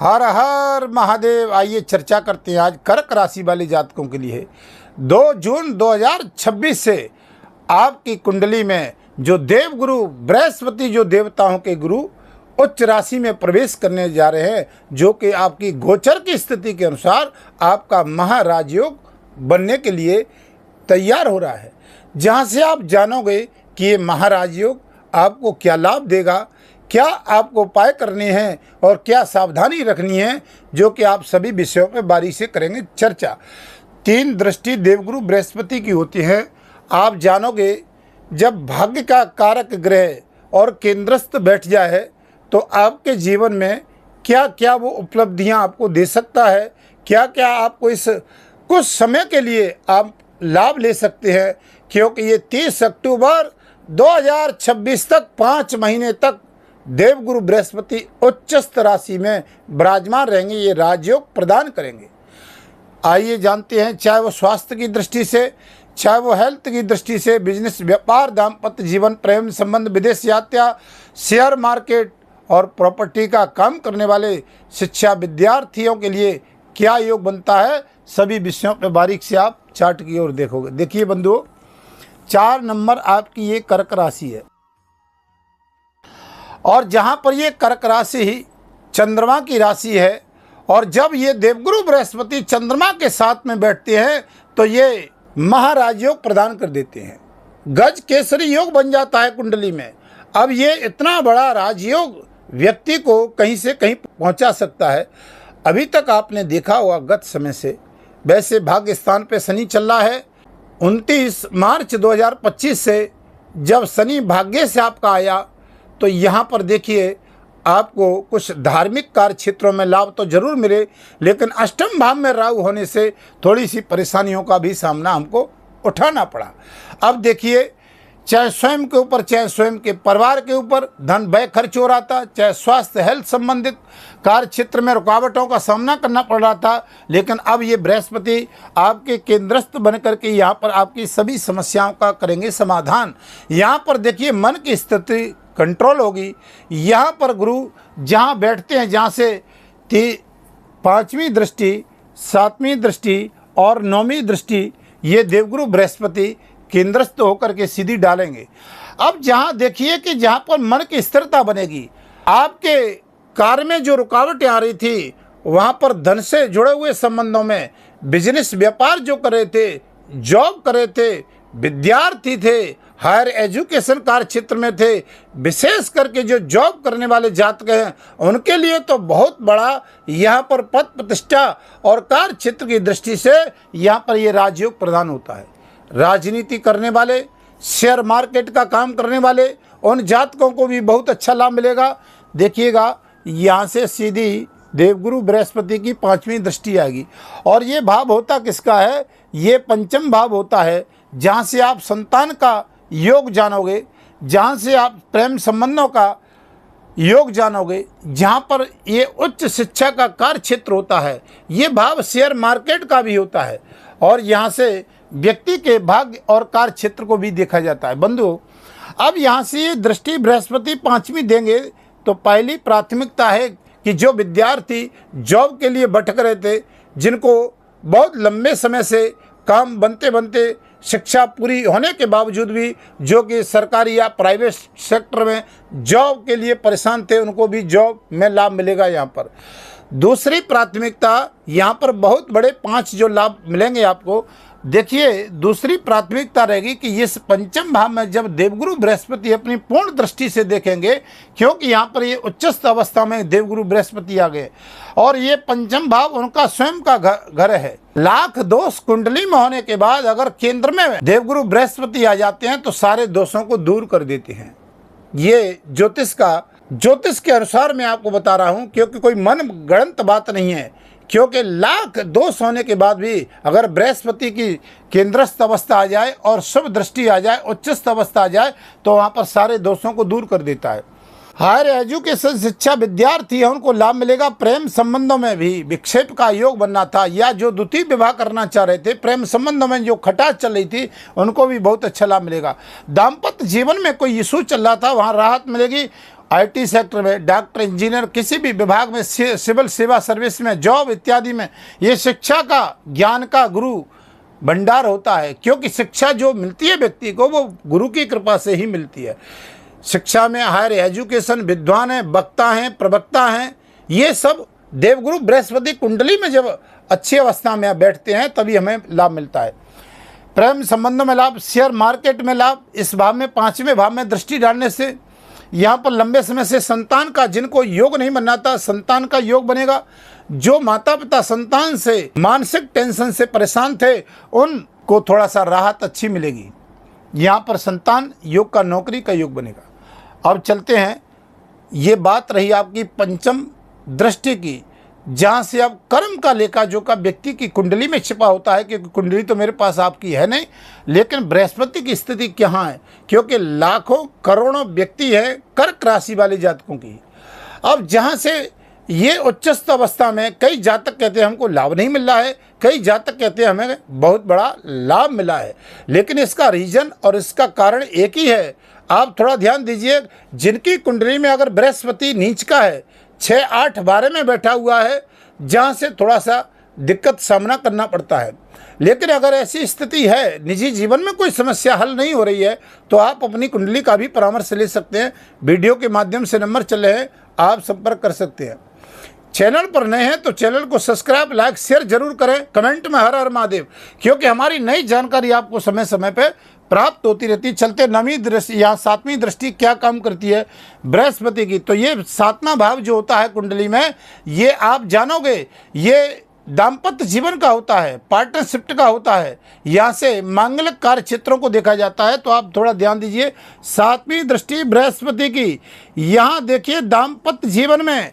हर हर महादेव। आइए चर्चा करते हैं आज कर्क राशि वाले जातकों के लिए। 2 जून 2026 से आपकी कुंडली में जो देवगुरु बृहस्पति, जो देवताओं के गुरु, उच्च राशि में प्रवेश करने जा रहे हैं, जो कि आपकी गोचर की स्थिति के अनुसार आपका महाराजयोग बनने के लिए तैयार हो रहा है। जहां से आप जानोगे कि ये महाराजयोग आपको क्या लाभ देगा, क्या आपको उपाय करने हैं और क्या सावधानी रखनी है, जो कि आप सभी विषयों पर बारीकी से करेंगे चर्चा। 3 दृष्टि देवगुरु बृहस्पति की होती है। आप जानोगे जब भाग्य का कारक ग्रह और केंद्रस्थ बैठ जाए तो आपके जीवन में क्या क्या वो उपलब्धियां आपको दे सकता है, क्या क्या आपको इस कुछ समय के लिए आप लाभ ले सकते हैं, क्योंकि ये 30 अक्टूबर 2026 तक 5 महीने तक देवगुरु बृहस्पति उच्चस्थ राशि में विराजमान रहेंगे, ये राजयोग प्रदान करेंगे। आइए जानते हैं, चाहे वो स्वास्थ्य की दृष्टि से, चाहे वो हेल्थ की दृष्टि से, बिजनेस, व्यापार, दाम्पत्य जीवन, प्रेम संबंध, विदेश यात्रा, शेयर मार्केट और प्रॉपर्टी का काम करने वाले शिक्षा विद्यार्थियों के लिए क्या योग बनता है, सभी विषयों पर बारीक से आप चार्ट की ओर देखोगे। देखिए बंधुओं, 4 नंबर आपकी ये कर्क राशि है और जहां पर ये कर्क राशि ही चंद्रमा की राशि है, और जब ये देवगुरु बृहस्पति चंद्रमा के साथ में बैठते हैं तो ये महाराजयोग प्रदान कर देते हैं। गज केसरी योग बन जाता है कुंडली में। अब ये इतना बड़ा राजयोग व्यक्ति को कहीं से कहीं पहुंचा सकता है। अभी तक आपने देखा होगा गत समय से, वैसे भाग्य स्थान पे शनि चल रहा है। 29 मार्च 2025 से जब शनि भाग्य से आपका आया तो यहाँ पर देखिए आपको कुछ धार्मिक कार्य क्षेत्रों में लाभ तो जरूर मिले, लेकिन अष्टम भाव में राहु होने से थोड़ी सी परेशानियों का भी सामना हमको उठाना पड़ा। अब देखिए, चाहे स्वयं के ऊपर, चाहे स्वयं के परिवार के ऊपर धन व्यय खर्च हो रहा था, चाहे स्वास्थ्य हेल्थ संबंधित कार्य क्षेत्र में रुकावटों का सामना करना पड़ रहा था, लेकिन अब ये बृहस्पति आपके केंद्रस्थ बन करके यहाँ पर आपकी सभी समस्याओं का करेंगे समाधान। यहाँ पर देखिए मन की स्थिति कंट्रोल होगी। यहाँ पर गुरु जहाँ बैठते हैं, जहाँ से 5वीं दृष्टि, 7वीं दृष्टि और 9वीं दृष्टि ये देवगुरु बृहस्पति केंद्रस्थ होकर के सीधी डालेंगे। अब जहाँ देखिए कि जहाँ पर मन की स्थिरता बनेगी, आपके कार्य में जो रुकावटें आ रही थी, वहाँ पर धन से जुड़े हुए संबंधों में, बिजनेस व्यापार जो कर रहे थे, जॉब कर रहे थे, विद्यार्थी थे, हायर एजुकेशन कार्य क्षेत्र में थे, विशेष करके जो जॉब करने वाले जातक हैं उनके लिए तो बहुत बड़ा यहाँ पर पद प्रतिष्ठा और कार्य क्षेत्र की दृष्टि से यहाँ पर ये राजयोग प्रदान होता है। राजनीति करने वाले, शेयर मार्केट का काम करने वाले, उन जातकों को भी बहुत अच्छा लाभ मिलेगा। देखिएगा यहाँ से सीधी देवगुरु बृहस्पति की 5वीं दृष्टि आएगी, और ये भाव होता किसका है, ये पंचम भाव होता है, जहाँ से आप संतान का योग जानोगे, जहाँ से आप प्रेम संबंधों का योग जानोगे, जहाँ पर ये उच्च शिक्षा का कार्य क्षेत्र होता है। ये भाव शेयर मार्केट का भी होता है, और यहाँ से व्यक्ति के भाग्य और कार्य क्षेत्र को भी देखा जाता है। बंधु, अब यहाँ से ये दृष्टि बृहस्पति 5वीं देंगे तो पहली प्राथमिकता है कि जो विद्यार्थी जॉब के लिए भटक रहे थे, जिनको बहुत लंबे समय से काम बनते बनते शिक्षा पूरी होने के बावजूद भी जो कि सरकारी या प्राइवेट सेक्टर में जॉब के लिए परेशान थे, उनको भी जॉब में लाभ मिलेगा। यहाँ पर दूसरी प्राथमिकता, यहाँ पर बहुत बड़े 5 जो लाभ मिलेंगे आपको। देखिए, दूसरी प्राथमिकता रहेगी कि इस पंचम भाव में जब देवगुरु बृहस्पति अपनी पूर्ण दृष्टि से देखेंगे, क्योंकि यहाँ पर ये उच्चस्थ अवस्था में देवगुरु बृहस्पति आ गए, और ये पंचम भाव उनका स्वयं का घर है। लाख दोष कुंडली में होने के बाद अगर केंद्र में देवगुरु बृहस्पति आ जाते हैं तो सारे दोषों को दूर कर देते हैं। ये ज्योतिष के अनुसार मैं आपको बता रहा हूँ, क्योंकि कोई मन गणंत बात नहीं है। क्योंकि लाख दोष होने के बाद भी अगर बृहस्पति की केंद्रस्थ अवस्था आ जाए और शुभ दृष्टि आ जाए, उच्चस्थ अवस्था आ जाए, तो वहाँ पर सारे दोषों को दूर कर देता है। हायर एजुकेशन शिक्षा विद्यार्थी है, उनको लाभ मिलेगा। प्रेम संबंधों में भी विक्षेप का योग बनना था, या जो द्वितीय विवाह करना चाह रहे थे, प्रेम संबंधों में जो खटास चल रही थी, उनको भी बहुत अच्छा लाभ मिलेगा। दाम्पत्य जीवन में कोई इशू चल रहा था, वहाँ राहत मिलेगी। IT सेक्टर में, डॉक्टर, इंजीनियर, किसी भी विभाग में, सिविल सेवा सर्विस में, जॉब इत्यादि में, ये शिक्षा का, ज्ञान का गुरु भंडार होता है। क्योंकि शिक्षा जो मिलती है व्यक्ति को, वो गुरु की कृपा से ही मिलती है। शिक्षा में हायर एजुकेशन, विद्वान हैं, वक्ता हैं, प्रवक्ता हैं, ये सब देवगुरु बृहस्पति कुंडली में जब अच्छी अवस्था में बैठते हैं तभी हमें लाभ मिलता है। प्रेम संबंध में लाभ, शेयर मार्केट में लाभ, इस भाव में 5वें भाव में दृष्टि डालने से यहाँ पर लंबे समय से संतान का, जिनको योग नहीं बनाता, संतान का योग बनेगा। जो माता पिता संतान से मानसिक टेंशन से परेशान थे, उनको थोड़ा सा राहत अच्छी मिलेगी। यहाँ पर संतान योग का, नौकरी का योग बनेगा। अब चलते हैं, ये बात रही आपकी पंचम दृष्टि की, जहाँ से अब कर्म का लेखा जोखा व्यक्ति की कुंडली में छिपा होता है। क्योंकि कुंडली तो मेरे पास आपकी है नहीं, लेकिन बृहस्पति की स्थिति कहाँ है, क्योंकि लाखों करोड़ों व्यक्ति है कर्क राशि वाले जातकों की। अब जहाँ से ये उच्चस्थ अवस्था में कई जातक कहते हैं हमको लाभ नहीं मिल रहा है, कई जातक कहते हैं हमें बहुत बड़ा लाभ मिला है, लेकिन इसका रीजन और इसका कारण एक ही है। आप थोड़ा ध्यान दीजिए, जिनकी कुंडली में अगर बृहस्पति नीच का है, 6, 8, 12 में बैठा हुआ है, जहाँ से थोड़ा सा दिक्कत सामना करना पड़ता है। लेकिन अगर ऐसी स्थिति है, निजी जीवन में कोई समस्या हल नहीं हो रही है, तो आप अपनी कुंडली का भी परामर्श ले सकते हैं। वीडियो के माध्यम से नंबर चल रहे हैं, आप संपर्क कर सकते हैं। चैनल पर नए हैं तो चैनल को सब्सक्राइब, लाइक, शेयर जरूर करें। कमेंट में हर हर महादेव, क्योंकि हमारी नई जानकारी आपको समय समय पर प्राप्त होती रहती है। चलते नवीं दृष्टि या 7वीं दृष्टि क्या काम करती है बृहस्पति की, तो ये 7वां भाव जो होता है कुंडली में, ये आप जानोगे, ये दाम्पत्य जीवन का होता है, पार्टनरशिप का होता है। यहाँ से मांगलिक कार्य क्षेत्रों को देखा जाता है। तो आप थोड़ा ध्यान दीजिए, 7वीं दृष्टि बृहस्पति की, यहाँ देखिए दाम्पत्य जीवन में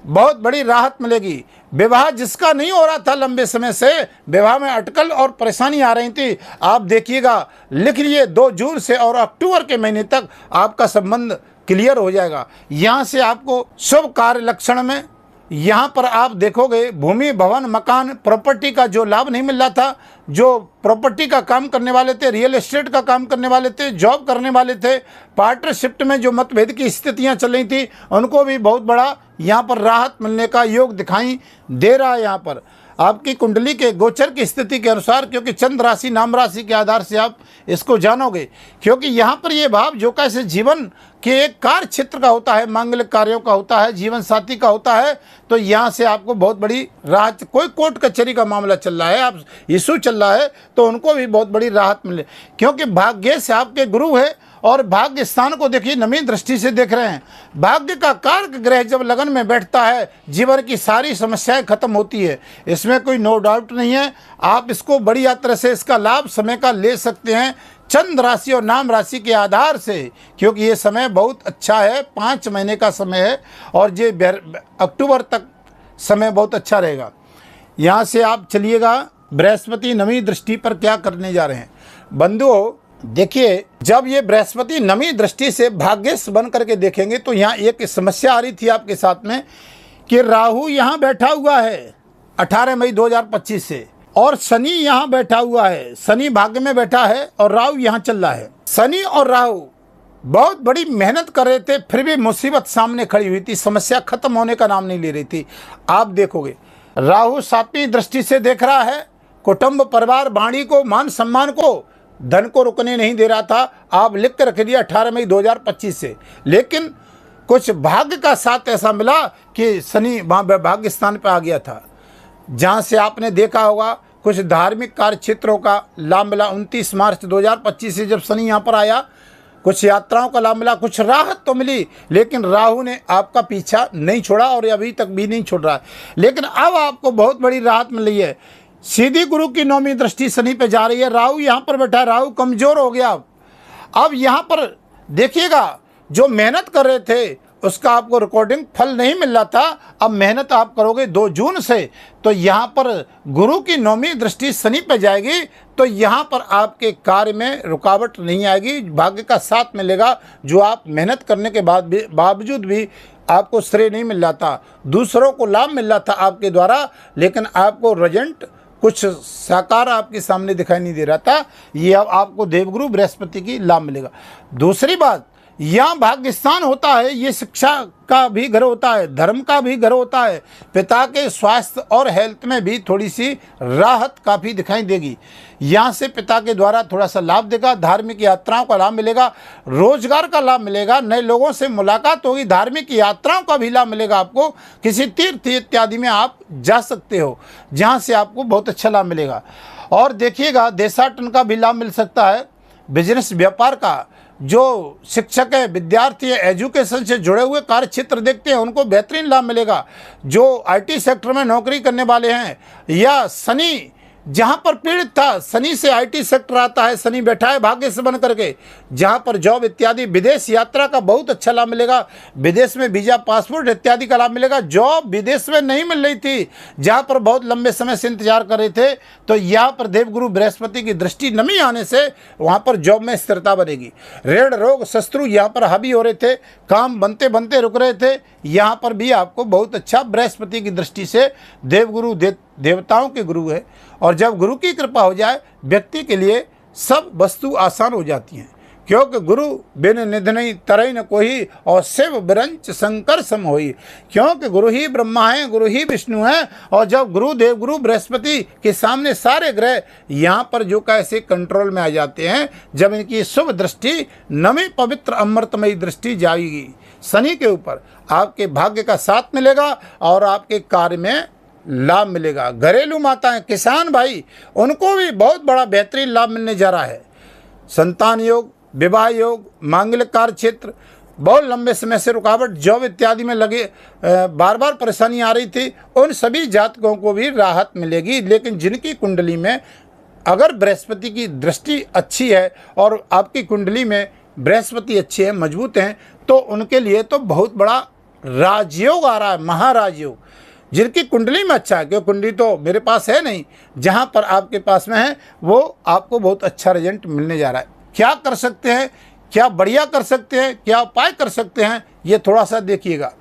बहुत बड़ी राहत मिलेगी। विवाह जिसका नहीं हो रहा था लंबे समय से, विवाह में अटकल और परेशानी आ रही थी, आप देखिएगा, लिख लिए 2 जून से और अक्टूबर के महीने तक आपका संबंध क्लियर हो जाएगा। यहाँ से आपको शुभ कार्य लक्षण में, यहाँ पर आप देखोगे भूमि, भवन, मकान, प्रॉपर्टी का जो लाभ नहीं मिल रहा था, जो प्रॉपर्टी का काम करने वाले थे, रियल एस्टेट का काम करने वाले थे, जॉब करने वाले थे, पार्टनरशिप में जो मतभेद की स्थितियां चल रही थी, उनको भी बहुत बड़ा यहाँ पर राहत मिलने का योग दिखाई दे रहा है। यहाँ पर आपकी कुंडली के गोचर की स्थिति के अनुसार, क्योंकि चंद्र राशि, नाम राशि के आधार से आप इसको जानोगे, क्योंकि यहाँ पर ये भाव जो कैसे जीवन के एक कार्य क्षेत्र का होता है, मांगलिक कार्यों का होता है, जीवन साथी का होता है, तो यहाँ से आपको बहुत बड़ी राहत। कोई कोर्ट कचहरी का मामला चल रहा है, आप इशू चल रहा है, तो उनको भी बहुत बड़ी राहत मिले, क्योंकि भाग्य से आपके गुरु है। और भाग्य स्थान को देखिए, नवीं दृष्टि से देख रहे हैं। भाग्य का कारक ग्रह जब लगन में बैठता है, जीवन की सारी समस्याएं खत्म होती है, इसमें कोई नो डाउट नहीं है। आप इसको बड़ी यात्रा से इसका लाभ समय का ले सकते हैं, चंद्र राशि और नाम राशि के आधार से, क्योंकि ये समय बहुत अच्छा है, 5 महीने का समय है, और ये अक्टूबर तक समय बहुत अच्छा रहेगा। यहाँ से आप चलिएगा, बृहस्पति नवीं दृष्टि पर क्या करने जा रहे हैं बंधुओं। देखिए, जब ये बृहस्पति नवीं दृष्टि से भाग्यस्थ बन करके देखेंगे, तो यहाँ एक समस्या आ रही थी आपके साथ में कि राहु यहाँ बैठा हुआ है 18 मई 2025 से, और शनि यहाँ बैठा हुआ है। शनि भाग्य में बैठा है और राहु यहाँ चल रहा है। शनि और राहु बहुत बड़ी मेहनत कर रहे थे, फिर भी मुसीबत सामने खड़ी हुई थी, समस्या खत्म होने का नाम नहीं ले रही थी। आप देखोगे, राहु 7वीं दृष्टि से देख रहा है, कुटुंब, परिवार, वाणी को, मान सम्मान को, धन को रुकने नहीं दे रहा था। आप लिख कर रख दिया 18 मई 2025 से, लेकिन कुछ भाग्य का साथ ऐसा मिला कि शनि वहाँ भाग्य स्थान पर आ गया था, जहाँ से आपने देखा होगा कुछ धार्मिक कार्य क्षेत्रों का लाभ मिला। 29 मार्च 2025 से जब शनि यहाँ पर आया, कुछ यात्राओं का लाभ मिला, कुछ राहत तो मिली, लेकिन राहु ने आपका पीछा नहीं छोड़ा और अभी तक भी नहीं छोड़ रहा है। लेकिन अब आपको बहुत बड़ी राहत मिल रही है। सीधी गुरु की 9वीं दृष्टि शनि पे जा रही है, राहु यहाँ पर बैठा है, राहु कमजोर हो गया। अब यहाँ पर देखिएगा, जो मेहनत कर रहे थे उसका आपको रिकॉर्डिंग फल नहीं मिल रहा था, अब मेहनत आप करोगे 2 जून से, तो यहाँ पर गुरु की 9वीं दृष्टि शनि पे जाएगी, तो यहाँ पर आपके कार्य में रुकावट नहीं आएगी, भाग्य का साथ मिलेगा। जो आप मेहनत करने के बावजूद भी आपको श्रेय नहीं मिल रहा था, दूसरों को लाभ मिल रहा था आपके द्वारा, लेकिन आपको रिजल्ट कुछ साकार आपके सामने दिखाई नहीं दे रहा था, ये अब आपको देवगुरु बृहस्पति की लाभ मिलेगा। दूसरी बात, यहाँ भाग्य स्थान होता है, ये शिक्षा का भी घर होता है, धर्म का भी घर होता है। पिता के स्वास्थ्य और हेल्थ में भी थोड़ी सी राहत काफ़ी दिखाई देगी। यहाँ से पिता के द्वारा थोड़ा सा लाभ देगा, धार्मिक यात्राओं का लाभ मिलेगा, रोजगार का लाभ मिलेगा, नए लोगों से मुलाकात होगी, धार्मिक यात्राओं का भी लाभ मिलेगा। आपको किसी तीर्थ इत्यादि में आप जा सकते हो, जहाँ से आपको बहुत अच्छा लाभ मिलेगा। और देखिएगा देशाटन का भी लाभ मिल सकता है, बिजनेस व्यापार का। जो शिक्षक है, विद्यार्थी है, एजुकेशन से जुड़े हुए कार्य क्षेत्र देखते हैं, उनको बेहतरीन लाभ मिलेगा। जो आईटी सेक्टर में नौकरी करने वाले हैं, या शनि जहाँ पर पीड़ित था, शनि से आईटी सेक्टर आता है, शनि बैठा है भाग्य से बन करके, जहाँ पर जॉब इत्यादि, विदेश यात्रा का बहुत अच्छा लाभ मिलेगा, विदेश में वीजा पासपोर्ट इत्यादि का लाभ मिलेगा। जॉब विदेश में नहीं मिल रही थी, जहाँ पर बहुत लंबे समय से इंतजार कर रहे थे, तो यहाँ पर देवगुरु बृहस्पति की दृष्टि नमी आने से वहाँ पर जॉब में स्थिरता बनेगी। ऋण रोग शत्रु यहाँ पर हावी हो रहे थे, काम बनते बनते रुक रहे थे, यहाँ पर भी आपको बहुत अच्छा बृहस्पति की दृष्टि से, देवगुरु देवताओं के गुरु है, और जब गुरु की कृपा हो जाए व्यक्ति के लिए सब वस्तु आसान हो जाती हैं। क्योंकि गुरु बिन निधनई तरई न कोई, और शिव बिरंच शंकर सम होई। क्योंकि गुरु ही ब्रह्मा है, गुरु ही विष्णु है, और जब गुरु देवगुरु बृहस्पति के सामने सारे ग्रह यहाँ पर जो कैसे कंट्रोल में आ जाते हैं, जब इनकी शुभ दृष्टि नवी पवित्र अमृतमयी दृष्टि जाएगी शनि के ऊपर, आपके भाग्य का साथ मिलेगा और आपके कार्य में लाभ मिलेगा। घरेलू माताएं, किसान भाई, उनको भी बहुत बड़ा बेहतरीन लाभ मिलने जा रहा है। संतान योग, विवाह योग, मांगलिक कार्य क्षेत्र, बहुत लंबे समय से रुकावट जॉब इत्यादि में लगे, बार बार परेशानी आ रही थी, उन सभी जातकों को भी राहत मिलेगी। लेकिन जिनकी कुंडली में अगर बृहस्पति की दृष्टि अच्छी है और आपकी कुंडली में बृहस्पति अच्छे हैं, मजबूत हैं, तो उनके लिए तो बहुत बड़ा राजयोग आ रहा है, महाराजयोग। जिनकी कुंडली में अच्छा है, क्योंकि कुंडली तो मेरे पास है नहीं, जहाँ पर आपके पास में है वो आपको बहुत अच्छा रिजल्ट मिलने जा रहा है। क्या कर सकते हैं, क्या बढ़िया कर सकते हैं, क्या उपाय कर सकते हैं, ये थोड़ा सा देखिएगा।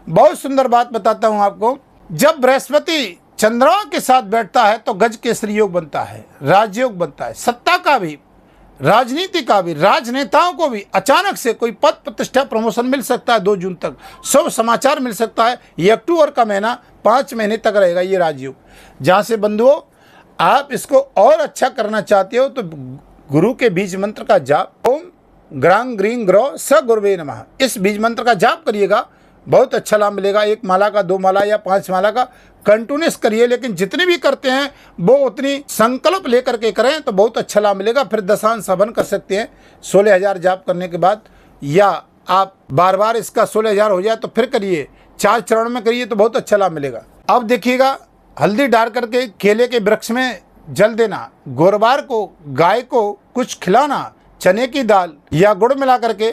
बहुत सुंदर बात बताता हूँ आपको। जब बृहस्पति चंद्रमा के साथ बैठता है तो गज केसरी योग बनता है, राजयोग बनता है। सत्ता का भी, राजनीति का भी, राजनेताओं को भी अचानक से कोई पद प्रतिष्ठा प्रमोशन मिल सकता है। 2 जून तक शुभ समाचार मिल सकता है। ये अक्टूबर का महीना 5 महीने तक रहेगा ये राजयोग। जहाँ से बंधुओं आप इसको और अच्छा करना चाहते हो तो गुरु के बीज मंत्र का जाप, ओम ग्रांग ग्रीं ग्रह स गुरुवे नमः, इस बीज मंत्र का जाप करिएगा, बहुत अच्छा लाभ मिलेगा। 1 माला का, 2 माला या 5 माला का कंटिन्यूस करिए, लेकिन जितने भी करते हैं वो उतनी संकल्प लेकर के करें तो बहुत अच्छा लाभ मिलेगा। फिर दशांश हवन कर सकते हैं 16,000 जाप करने के बाद, या आप बार बार इसका 16,000 हो जाए तो फिर करिए, 4 चरण में करिए तो बहुत अच्छा लाभ मिलेगा। अब देखिएगा, हल्दी डाल करके केले के वृक्ष में जल देना, गुरुवार को गाय को कुछ खिलाना, चने की दाल या गुड़ मिला करके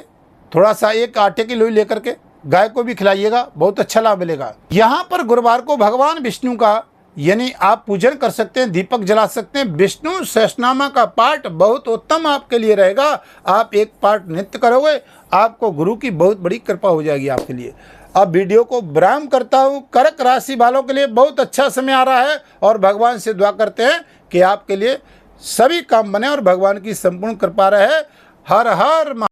थोड़ा सा 1 आटे की लोई लेकर के गाय को भी खिलाइएगा, बहुत अच्छा लाभ मिलेगा। यहाँ पर गुरुवार को भगवान विष्णु का यानी आप पूजन कर सकते हैं, दीपक जला सकते हैं। विष्णु सहस्रनामा का पाठ बहुत उत्तम आपके लिए रहेगा। आप 1 पाठ नित्य करोगे, आपको गुरु की बहुत बड़ी कृपा हो जाएगी आपके लिए। अब वीडियो को विराम करता हूँ। कर्क राशि वालों के लिए बहुत अच्छा समय आ रहा है और भगवान से दुआ करते हैं कि आपके लिए सभी काम बने और भगवान की संपूर्ण कृपा रहे। हर हर